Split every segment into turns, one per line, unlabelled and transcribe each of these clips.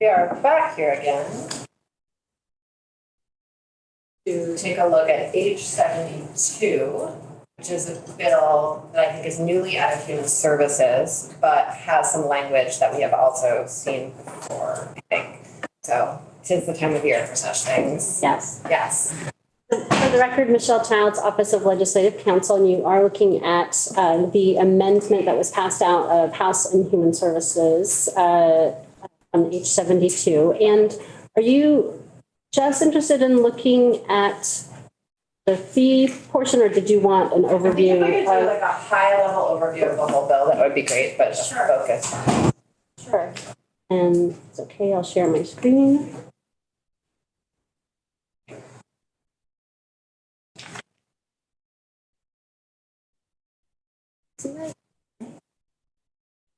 We are back here again to take a look at H72, which is a bill that I think is newly added to Human Services, but has some language that we have also seen before, I think. So 'tis the time of year for such things.
Yes.
Yes.
For the record, Michelle Childs, Office of Legislative Counsel, and you are looking at the amendment that was passed out of House and Human Services on H72. And are you just interested in looking at the fee portion, or did you want an overview?
I think if we could do like a high-level overview of the whole bill, that would be great, but just focus.
Sure. And it's okay, I'll share my screen.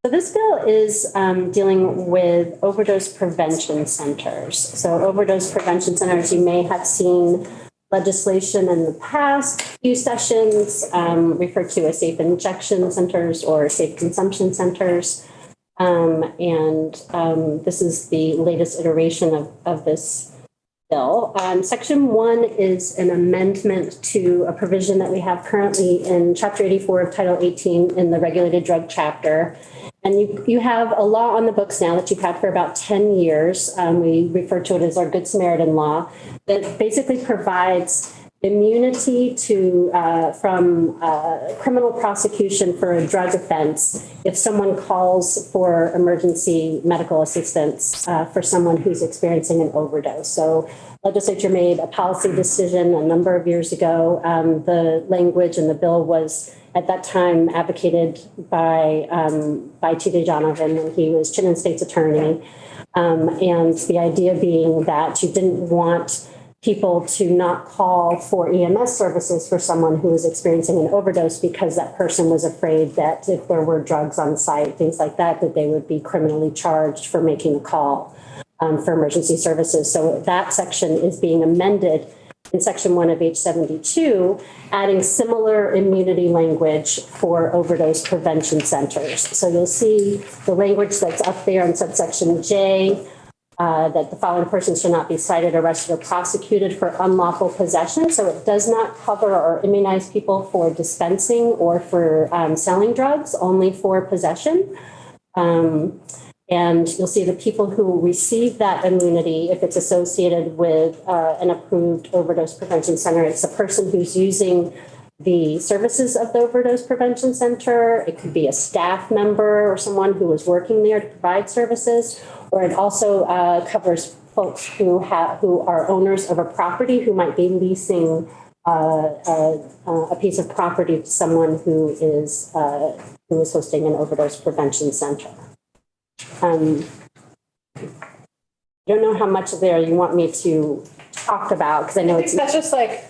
So this bill is dealing with overdose prevention centers. So overdose prevention centers, you may have seen legislation in the past few sessions referred to as safe injection centers or safe consumption centers. This is the latest iteration of this bill. Section 1 is an amendment to a provision that we have currently in Chapter 84 of Title 18 in the regulated drug chapter. And you have a law on the books now that you've had for about 10 years. We refer to it as our Good Samaritan law that basically provides immunity from criminal prosecution for a drug offense if someone calls for emergency medical assistance for someone who's experiencing an overdose. So legislature made a policy decision a number of years ago. The language in the bill was at that time advocated by T.J. Donovan when he was Chittenden State's attorney. And the idea being that you didn't want people to not call for EMS services for someone who was experiencing an overdose because that person was afraid that if there were drugs on site, things like that, that they would be criminally charged for making a call for emergency services. So that section is being amended in Section 1 of H72, adding similar immunity language for overdose prevention centers. So you'll see the language that's up there in subsection J, that the following persons shall not be cited, arrested, or prosecuted for unlawful possession. So it does not cover or immunize people for dispensing or for selling drugs, only for possession. And you'll see the people who receive that immunity, if it's associated with an approved overdose prevention center, it's a person who's using the services of the overdose prevention center. It could be a staff member or someone who is working there to provide services, or it also covers folks who are owners of a property who might be leasing a piece of property to someone who is hosting an overdose prevention center. I don't know how much of there you want me to talk about, because I know it's
that's just like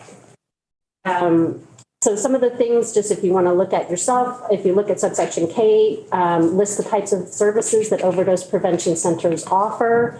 so some of the things, just if you want to look at yourself, if you look at subsection K, list the types of services that overdose prevention centers offer.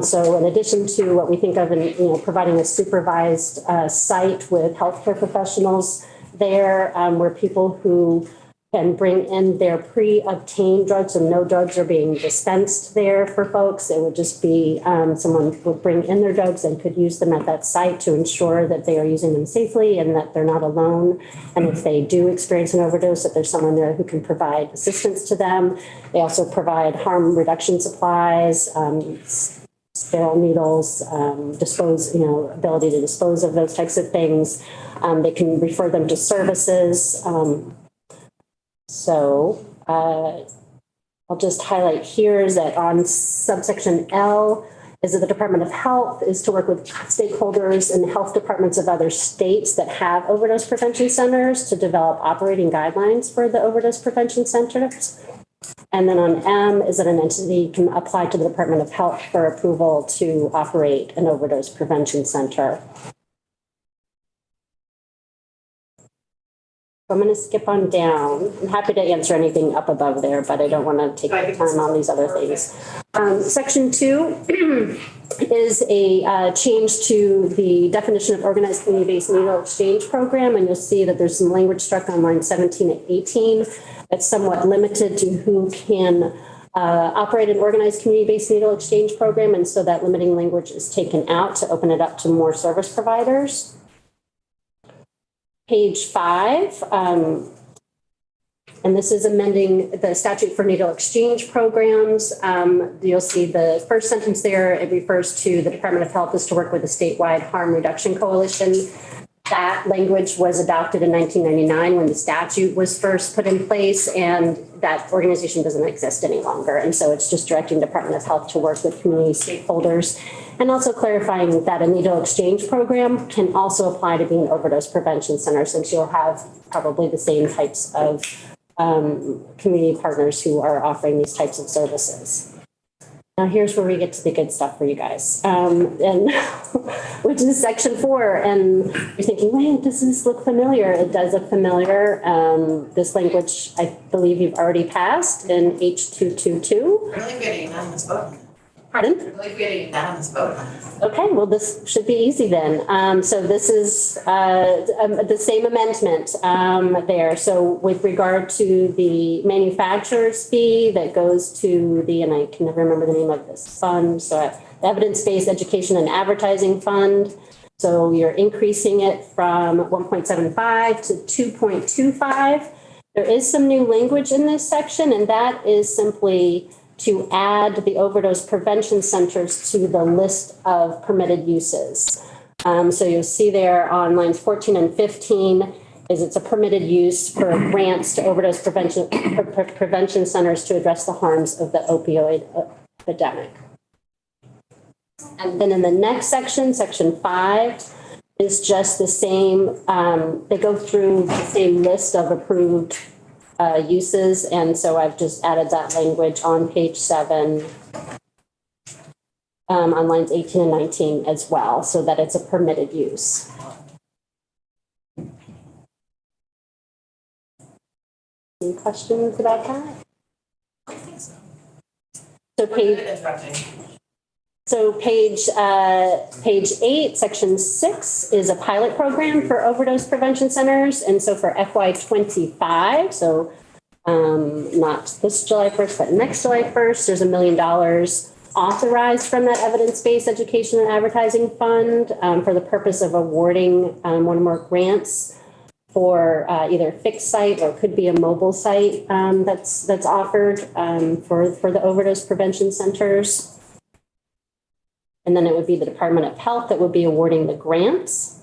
So in addition to what we think of in providing a supervised site with healthcare professionals there, where people who can bring in their pre-obtained drugs and no drugs are being dispensed there for folks. It would just be someone would bring in their drugs and could use them at that site to ensure that they are using them safely and that they're not alone. And if they do experience an overdose, that there's someone there who can provide assistance to them. They also provide harm reduction supplies, sterile needles, ability to dispose of those types of things. They can refer them to services. So I'll just highlight here is that on subsection L is that the Department of Health is to work with stakeholders and health departments of other states that have overdose prevention centers to develop operating guidelines for the overdose prevention centers. And then on M is that an entity can apply to the Department of Health for approval to operate an overdose prevention center. I'm going to skip on down. I'm happy to answer anything up above there, but I don't want to take time on these other things. Section 2 is a change to the definition of organized community-based needle exchange program, and you'll see that there's some language struck on line 17 and 18 that's somewhat limited to who can operate an organized community-based needle exchange program, and so that limiting language is taken out to open it up to more service providers. Page 5, and this is amending the statute for needle exchange programs. You'll see the first sentence there, it refers to the Department of Health is to work with the statewide harm reduction coalition. That language was adopted in 1999 when the statute was first put in place, and that organization doesn't exist any longer. And so it's just directing Department of Health to work with community stakeholders, and also clarifying that a needle exchange program can also apply to being overdose prevention center, since you'll have probably the same types of community partners who are offering these types of services. Now here's where we get to the good stuff for you guys, and which is section 4. And you're thinking, wait, does this look familiar? It does look familiar. This language, I believe you've already passed in H222.
I believe we had a unanimous vote.
Pardon?
I believe we had a unanimous vote.
Okay, well, this should be easy then. So this is the same amendment there. So with regard to the manufacturer's fee that goes to the, and I can never remember the name of this fund, so the Evidence-Based Education and Advertising Fund. So you're increasing it from 1.75 to 2.25. There is some new language in this section, and that is simply to add the overdose prevention centers to the list of permitted uses. So you'll see there on lines 14 and 15 is it's a permitted use for grants to overdose prevention centers to address the harms of the opioid epidemic. And then in the next section, section 5, is just the same. They go through the same list of approved uses, and so I've just added that language on page 7 on lines 18 and 19 as well, so that it's a permitted use. Any questions about that?
I think so.
So page.
Interrupting.
So page 8, section 6 is a pilot program for overdose prevention centers. And so for FY25, so not this July 1st, but next July 1st, there's $1 million authorized from that Evidence-Based Education and Advertising Fund for the purpose of awarding one or more grants for either fixed site or could be a mobile site that's offered for the overdose prevention centers. And then it would be the Department of Health that would be awarding the grants.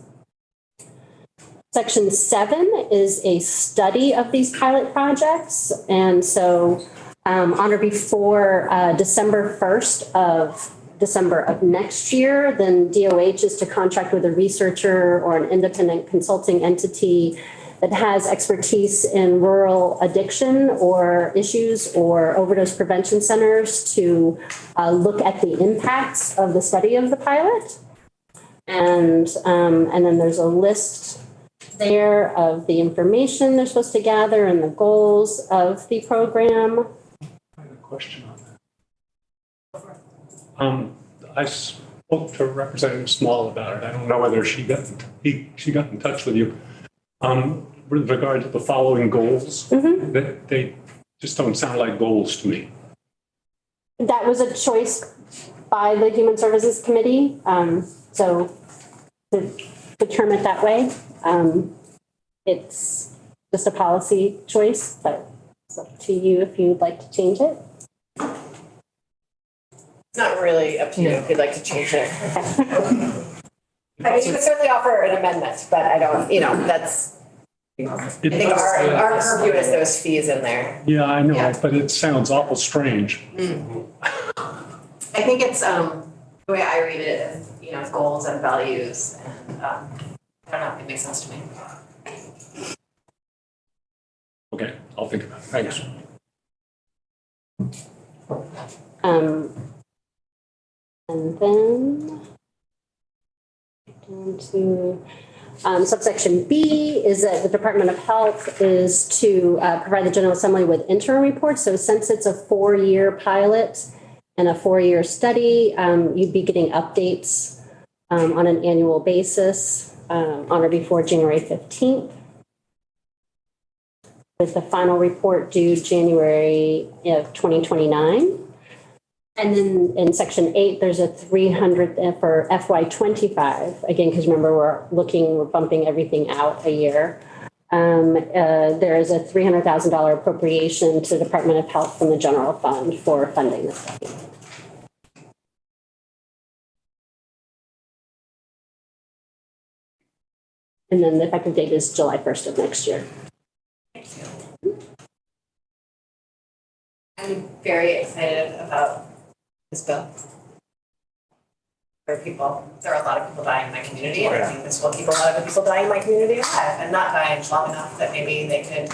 Section 7 is a study of these pilot projects. And so on or before December 1st of next year, then DOH is to contract with a researcher or an independent consulting entity that has expertise in rural addiction or issues or overdose prevention centers to look at the impacts of the study of the pilot. And then there's a list there of the information they're supposed to gather and the goals of the program.
I have a question on that. I spoke to Representative Small about it. I don't know whether she got in touch with you. With regard to the following goals, they just don't sound like goals to me.
That was a choice by the Human Services Committee. So to term it that way, it's just a policy choice, but it's up to you if you'd like to change it.
It's not really up to you if you'd like to change it. I mean, you could certainly offer an amendment, but I don't, that's, I think our purview is those fees in there.
Yeah, I know,
Yeah.
but it sounds awful strange.
I think it's, the way I read it is, goals and values, and I don't know, it makes sense to me.
Okay, I'll think about it. Thanks.
And then down to subsection B is that the Department of Health is to provide the General Assembly with interim reports. So since it's a 4-year pilot and a 4-year study, you'd be getting updates on an annual basis on or before January 15th. with the final report due January of 2029. And then in section 8, there's a 300 for FY25. Again, because remember, we're bumping everything out a year. There is a $300,000 appropriation to the Department of Health from the general fund for funding the study. And then the effective date is July 1st of next year.
I'm very excited about this bill. There are a lot of people dying in my community, and I think this will keep a lot of the people dying in my community alive and not dying long enough that maybe they could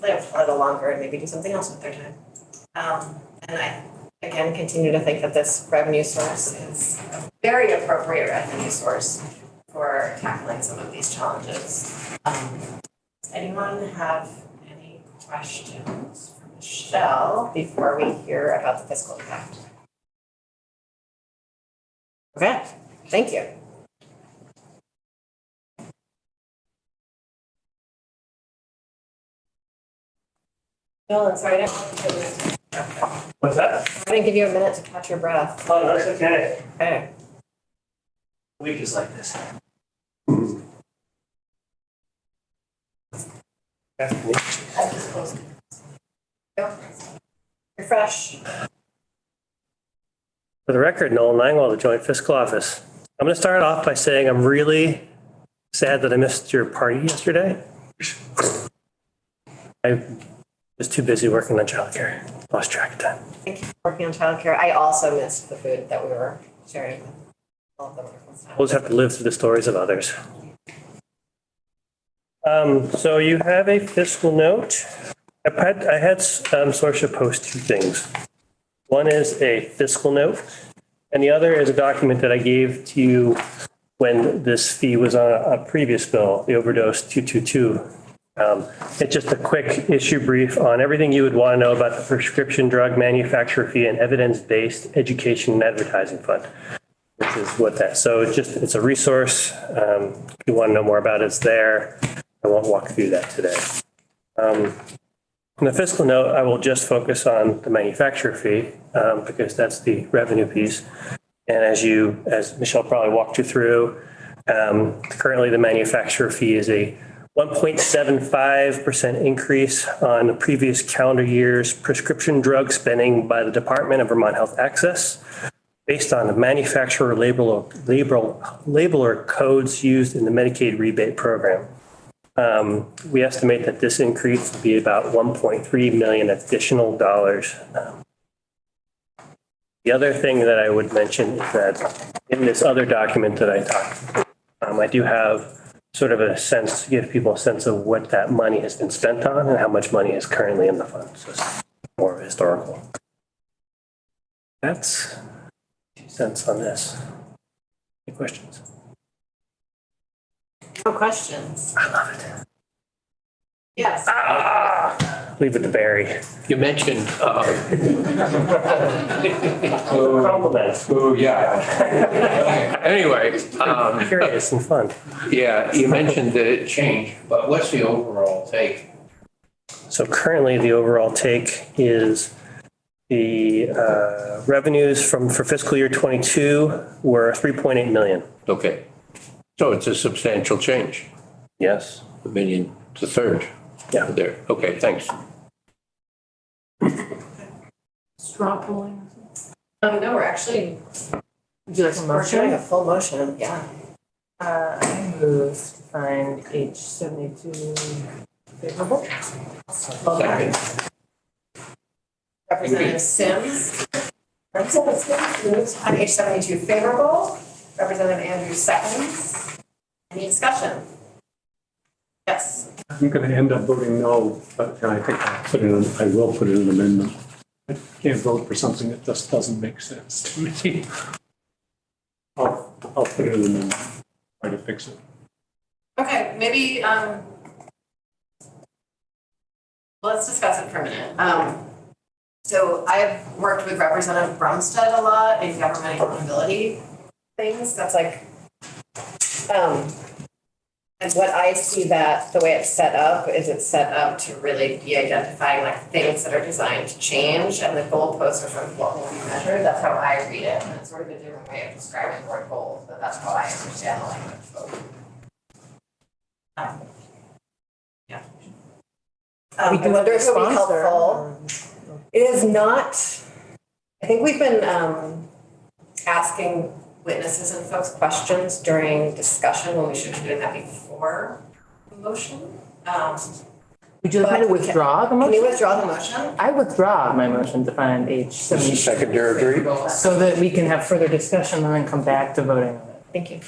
live a little longer and maybe do something else with their time. And I, again, continue to think that this revenue source is a very appropriate revenue source for tackling some of these challenges. Does anyone have any questions for Michelle before we hear about the fiscal impact? Okay, thank you. Bill, I'm sorry, I didn't give you
What's that?
I didn't give you a minute to catch your breath.
Oh, that's okay.
Okay.
Week is like this.
I just closed. Go. Refresh.
For the record, Noel Langwell, the Joint Fiscal Office. I'm going to start off by saying I'm really sad that I missed your party yesterday. I was too busy working on childcare. Lost track of time.
Thank you for working on childcare. I also missed the food that we were sharing with all of the wonderful staff.
We'll just have to live through the stories of others. So you have a fiscal note. I had Sorcia post two things. One is a fiscal note, and the other is a document that I gave to you when this fee was on a previous bill, the overdose 222. It's just a quick issue brief on everything you would want to know about the prescription drug manufacturer fee and evidence-based education and advertising fund. This is what that, so it's a resource. If you want to know more about it, it's there. I won't walk through that today. In the fiscal note, I will just focus on the manufacturer fee because that's the revenue piece. And as Michelle probably walked you through, currently the manufacturer fee is a 1.75% increase on the previous calendar year's prescription drug spending by the Department of Vermont Health Access based on the manufacturer labeler codes used in the Medicaid rebate program. We estimate that this increase will be about 1.3 million additional dollars. The other thing that I would mention is that in this other document that I talked, I do have sort of a sense to give people a sense of what that money has been spent on and how much money is currently in the fund. So it's more historical. That's 2 cents on this. Any questions?
No questions.
I love it.
Yes.
Leave it to Barry.
You mentioned,
Compliments.
oh, yeah. Anyway,
Curious and fun.
yeah, you mentioned the change, but what's the overall take?
So currently the overall take is the revenues for fiscal year 22 were 3.8 million.
Okay. So it's a substantial change,
Yes.
a million to third.
Yeah.
There. Okay, thanks.
Straw polling?
No, we're actually,
Would you like a
we're doing a
motion?
full motion, yeah.
I move to find H 72 favorable.
Second.
Representative Sims. Representative Sims moves to find H 72 favorable. Representative Andrews seconds. Any discussion? Yes.
I'm going to end up voting no, but I think I will put in an amendment. I can't vote for something that just doesn't make sense to me. I'll put in an amendment, try to fix it.
Okay, maybe, let's discuss it for a minute. So I've worked with Representative Brumstead a lot in government accountability things. That's like, And what I see that, the way it's set up, is it's set up to really be identifying like things that are designed to change, and the goalposts are sort of what will be measured, that's how I read it, and it's sort of a different way of describing the word goals, but that's how I understand the language. Yeah. I wonder if it would be helpful. It is not, I think we've been asking witnesses and folks questions during discussion when we should be doing that before the motion.
Would you like me to withdraw the
Can you
motion?
withdraw the motion?
I withdraw my motion to find H72
Secondary agree?
so that we can have further discussion and then come back to voting on it.
Thank you.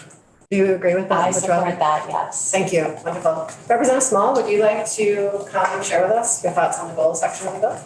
Do you agree with that?
I
Withdraw?
support that, yes.
Thank you, wonderful. Representative Small, would you like to come and share with us your thoughts on the goals section of the bill?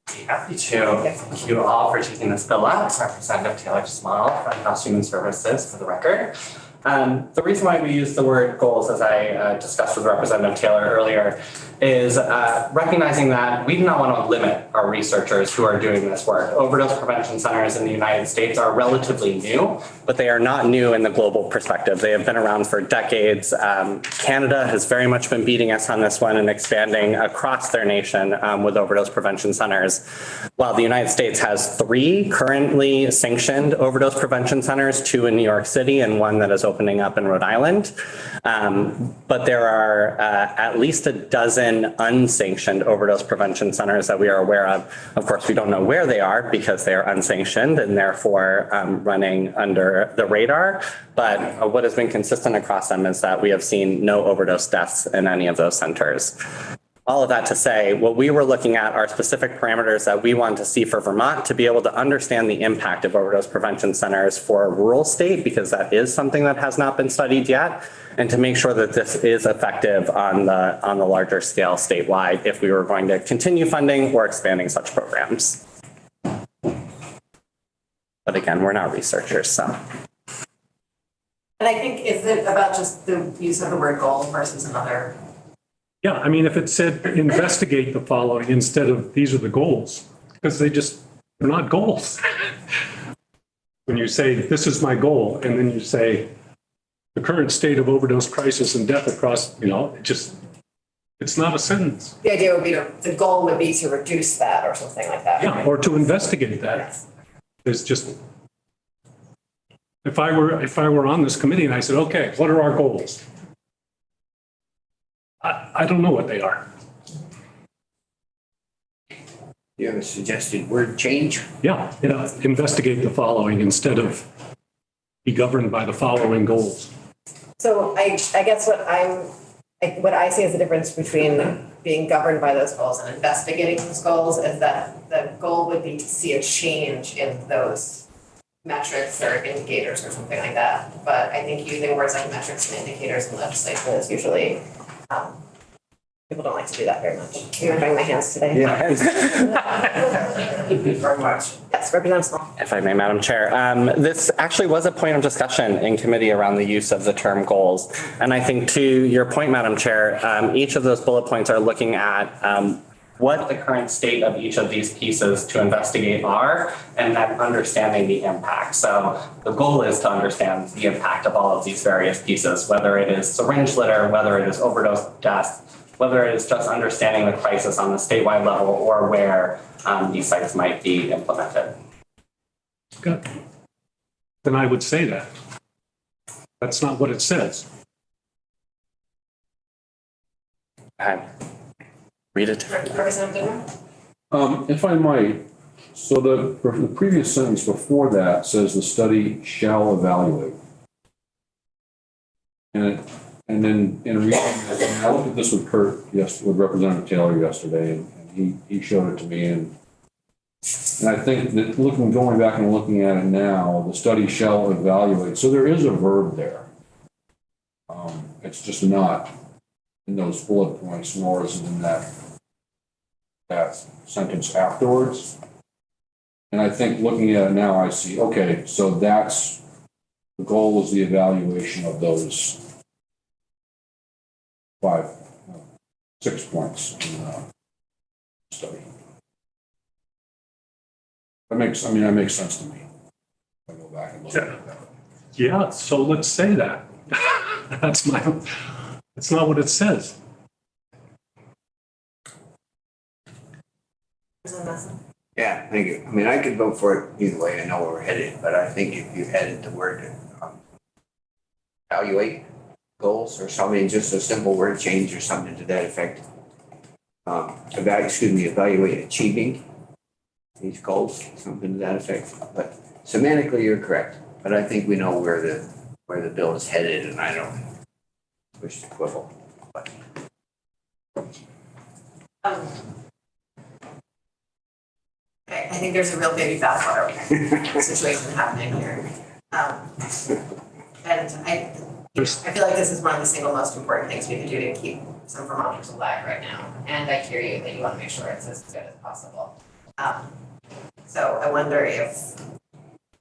Be happy to. Thank you all for taking this bill up. Representative Taylor Small from House Human Services for the record. The reason why we use the word goals, as I discussed with Representative Taylor earlier, is recognizing that we do not want to limit our researchers who are doing this work. Overdose prevention centers in the United States are relatively new, but they are not new in the global perspective. They have been around for decades. Canada has very much been beating us on this one and expanding across their nation with overdose prevention centers. While the United States has 3 currently sanctioned overdose prevention centers, 2 in New York City and 1 that is opening up in Rhode Island. But there are at least a dozen unsanctioned overdose prevention centers that we are aware of. Of course, we don't know where they are because they are unsanctioned and therefore running under the radar. But what has been consistent across them is that we have seen no overdose deaths in any of those centers. All of that to say, what we were looking at are specific parameters that we want to see for Vermont to be able to understand the impact of overdose prevention centers for a rural state, because that is something that has not been studied yet, and to make sure that this is effective on the larger scale statewide if we were going to continue funding or expanding such programs. But again, we're not researchers, so.
And I think, is it about just the use of the word goal versus another?
Yeah, I mean, if it said investigate the following instead of these are the goals, because they're not goals. When you say, this is my goal, and then you say, the current state of overdose crisis and death across, it's not a sentence.
The idea would be, the goal would be to reduce that or something like that.
Yeah, or to investigate that.
Yes.
It's just, if I were on this committee and I said, okay, what are our goals? I don't know what they are.
You have a suggested word change?
Yeah, investigate the following instead of be governed by the following goals.
So I guess what I see as the difference between being governed by those goals and investigating those goals is that the goal would be to see a change in those metrics or indicators or something like that. But I think using words like metrics and indicators in legislation is usually, people don't like to do that very much. You're doing my hands today.
Yeah. Thank you very much.
Yes, Representative Small.
If I may, Madam Chair, this actually was a point of discussion in committee around the use of the term goals. And I think to your point, Madam Chair, each of those bullet points are looking at what the current state of each of these pieces to investigate are, and then understanding the impact. So the goal is to understand the impact of all of these various pieces, whether it is syringe litter, whether it is overdose deaths, whether it is just understanding the crisis on the statewide level or where these sites might be implemented.
Good. Then I would say that. That's not what it says.
Read it.
Representative Dimmer?
If I might, so the previous sentence before that says the study shall evaluate. And then in reading this, and I looked at this with with Representative Taylor yesterday, and he showed it to me, and I think that going back and looking at it now, the study shall evaluate. So there is a verb there. It's just not in those bullet points, nor is it in that sentence afterwards. And I think looking at it now, I see, okay, so that's the goal is the evaluation of those 6 points in the study. That makes sense to me. I go back and look at that.
Yeah, so let's say that. That's my, That's not what it says.
Yeah, thank you. I mean, I could vote for it either way. I know where we're headed, but I think if you added the word evaluate goals or something, just a simple word change or something to that effect. Evaluate achieving these goals, something to that effect. But semantically, you're correct. But I think we know where the bill is headed, and I don't wish to quibble. But
I think there's a real baby bathwater situation happening here. And I feel like this is one of the single most important things we can do to keep some Vermonters alive right now. And I hear you that you want to make sure it's as good as possible. So I wonder if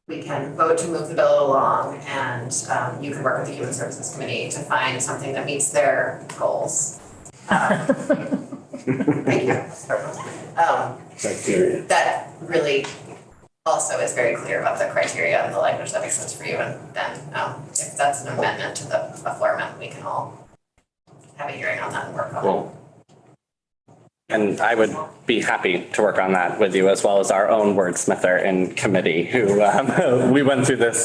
we can vote to move the bill along, and you can work with the Human Services Committee to find something that meets their goals. Thank you.
Criteria.
That really also is very clear about the criteria and the language that makes sense for you. And then if that's an amendment to the floor amendment, we can all have a hearing on that and work on it.
Well,
And I would be happy to work on that with you, as well as our own wordsmither in committee, who we went through this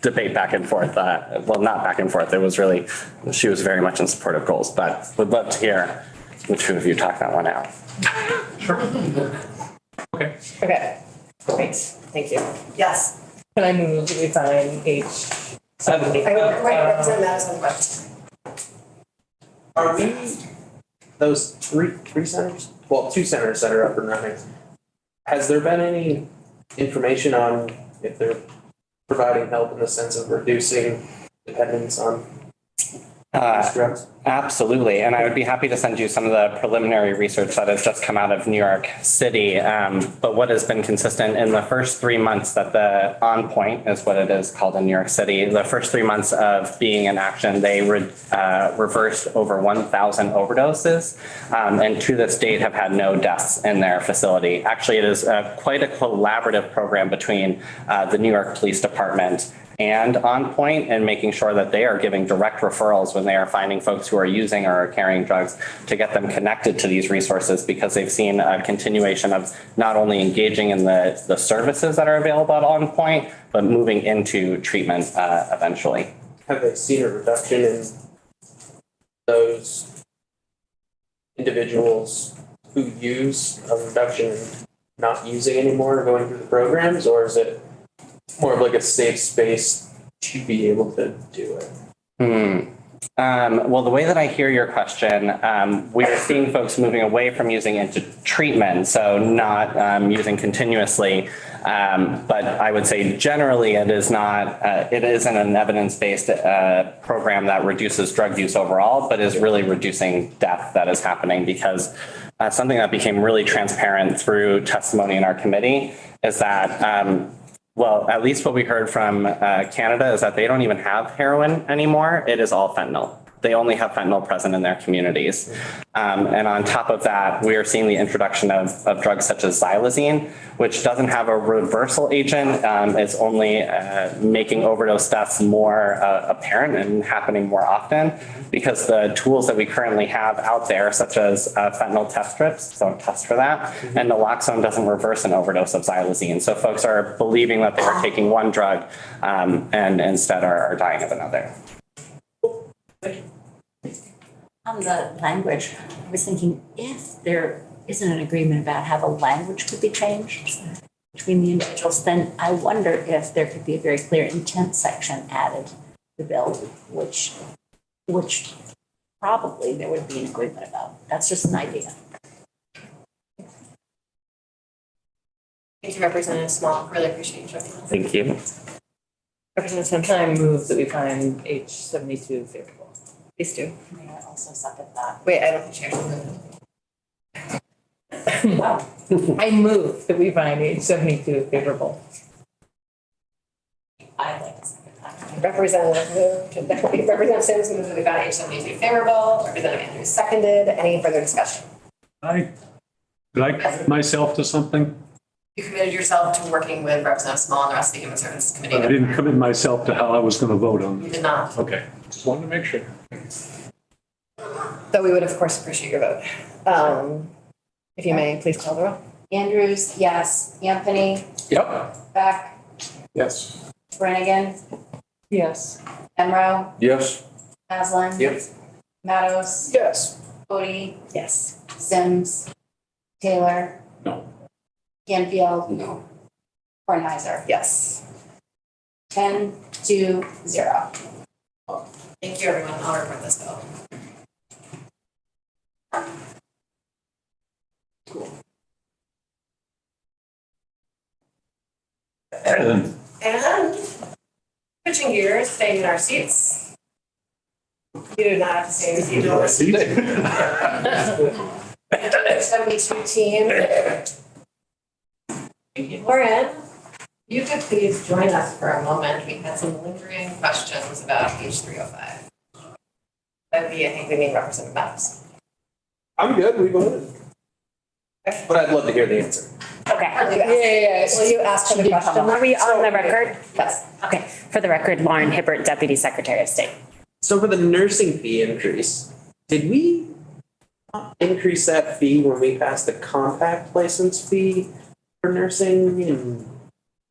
debate back and forth. Well, not back and forth. It was really, she was very much in support of goals, but would love to hear the two of you talk that one out.
Sure. Okay.
Okay, great, thank you. Yes.
Can I move that we find H70?
Representative Madison, question.
Are we those three centers? Well, 2 centers that are up and running. Has there been any information on if they're providing help in the sense of reducing dependence on these drugs?
Absolutely, and I would be happy to send you some of the preliminary research that has just come out of New York City. But what has been consistent in the first 3 months that the On Point is what it is called in New York City, the first 3 months of being in action, they reversed over 1,000 overdoses, and to this date have had no deaths in their facility. Actually, it is quite a collaborative program between the New York Police Department and On Point, and making sure that they are giving direct referrals when they are finding folks who are using or are carrying drugs to get them connected to these resources, because they've seen a continuation of not only engaging in the services that are available at On Point, but moving into treatment eventually.
Have they seen a reduction in those individuals who use, a reduction in not using anymore, going through the programs, or is it more of like a safe space to be able to do it?
Well, the way that I hear your question, we are seeing folks moving away from using into treatment, so not using continuously. But I would say generally it is not, it isn't an evidence-based program that reduces drug use overall, but is really reducing death that is happening, because something that became really transparent through testimony in our committee is that well, at least what we heard from Canada is that they don't even have heroin anymore. It is all fentanyl. They only have fentanyl present in their communities. And on top of that, we are seeing the introduction of drugs such as xylazine, which doesn't have a reversal agent. It's only making overdose deaths more apparent and happening more often, because the tools that we currently have out there, such as fentanyl test strips, don't test for that, and naloxone doesn't reverse an overdose of xylazine. So folks are believing that they are taking one drug and instead are dying of another.
On the language, I was thinking if there isn't an agreement about how the language could be changed between the individuals, then I wonder if there could be a very clear intent section added to the bill, which probably there would be an agreement about. That's just an idea.
Thank you, Representative Small. Really appreciate you joining us.
Thank you.
Representative Templeton moves that we find H72 favorable.
Please do.
May I also second that?
Wait, I don't think she actually moved.
I move that we find H72 favorable.
I'd like to second that.
Representative moved, Representative Sims moved that we found H72 favorable. Representative Andrews seconded. Any further discussion?
Did I commit myself to something?
You committed yourself to working with Representative Small and the rest of the Human Services Committee.
I didn't commit myself to how I was going to vote on
You
this.
did not.
Okay, just wanted to make sure.
Though we would of course appreciate your vote. If you may, please call the roll.
Andrews, yes. Anthony,
Yep.
Beck,
Yes.
Brannigan,
Yes.
Emro,
Yes,
Maslin.
Yep.
Mattos,
Yes.
Bodie,
Yes.
Sims, Taylor.
No.
Canfield,
No.
Kornheiser.
Yes.
10-0.
Thank you, everyone. I'll report this bill. And switching gears, staying in our seats. You do not have to stay in your seat. 72 team. Lauren, you could please join us for a moment. We had some lingering questions about page 305. That would be, I think we need Representative Mattos.
I'm good, we voted. But I'd love to hear the answer.
Okay.
Will you ask for the question?
Are we on the record?
Yes.
Okay, for the record, Lauren Hibbert, Deputy Secretary of State.
So for the nursing fee increase, did we increase that fee when we passed the compact license fee for nursing? And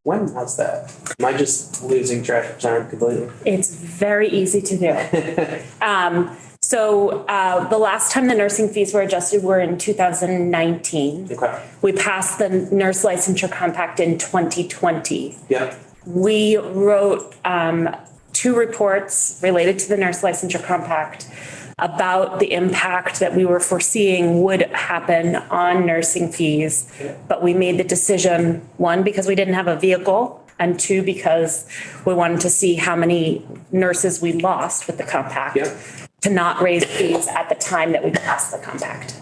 when was that? Am I just losing track of time completely?
It's very easy to do. So the last time the nursing fees were adjusted were in 2019.
Okay,
We passed the nurse licensure compact in 2020.
yeah,
We wrote 2 reports related to the nurse licensure compact about the impact that we were foreseeing would happen on nursing fees. But we made the decision, 1, because we didn't have a vehicle, and 2, because we wanted to see how many nurses we lost with the compact,
yeah.
to not raise fees at the time that we passed the compact.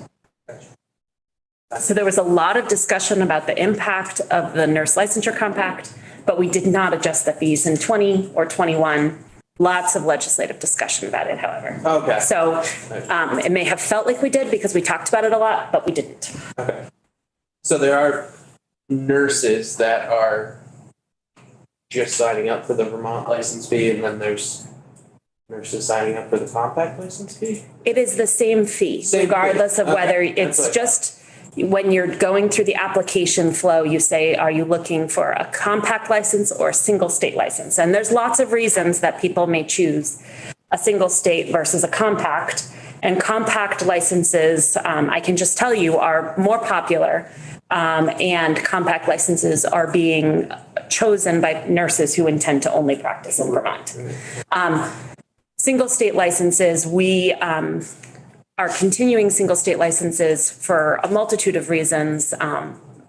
So there was a lot of discussion about the impact of the nurse licensure compact, but we did not adjust the fees in 20 or 21. Lots of legislative discussion about it, however.
Okay,
So it may have felt like we did because we talked about it a lot, but we didn't.
okay. So there are nurses that are just signing up for the Vermont license fee, and then there's nurses signing up for the compact license fee?
It is the same fee,
Same fee.
regardless of
Okay,
whether
that's
it's
what I
just, when you're going through the application flow, you say, are you looking for a compact license or a single state license? And there's lots of reasons that people may choose a single state versus a compact. And compact licenses, I can just tell you, are more popular. And compact licenses are being chosen by nurses who intend to only practice in Vermont. Single state licenses, we are continuing single state licenses for a multitude of reasons.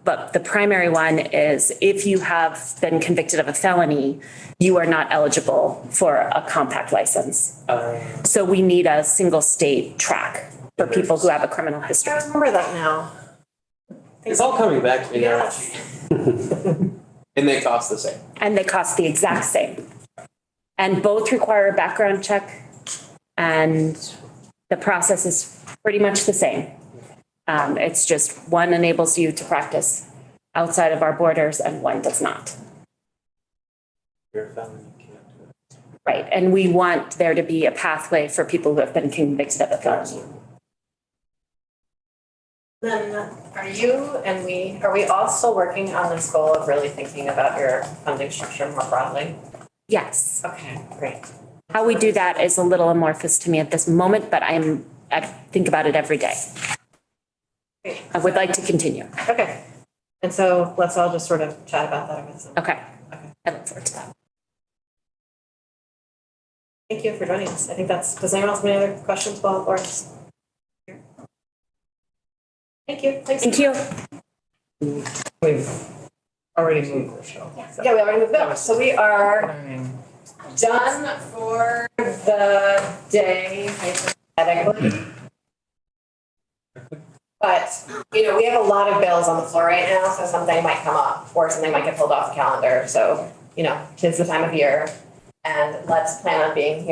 But the primary one is if you have been convicted of a felony, you are not eligible for a compact license. So we need a single state track for people who have a criminal history.
I remember that now.
It's all coming back to me now. And they cost the same.
And they cost the exact same. And both require a background check, and the process is pretty much the same. It's just one enables you to practice outside of our borders and one does not.
You're a felon, you can't do it.
Right, and we want there to be a pathway for people who have been convicted of a felony.
Then are we all still working on this goal of really thinking about your funding structure more broadly?
Yes.
Okay, great.
How we do that is a little amorphous to me at this moment, but I think about it every day.
Great.
I would like to continue.
Okay. And so let's all just sort of chat about that over some.
Okay. I look forward to that.
Thank you for joining us. I think does anyone else have any other questions while Laura's here? Thank you. Thanks.
Thank you.
We've already moved the show.
Yeah, we already moved up. So we are done for the day, hypothetically. But, we have a lot of bills on the floor right now, so something might come up or something might get pulled off the calendar. So, 'tis the time of year. And let's plan on being here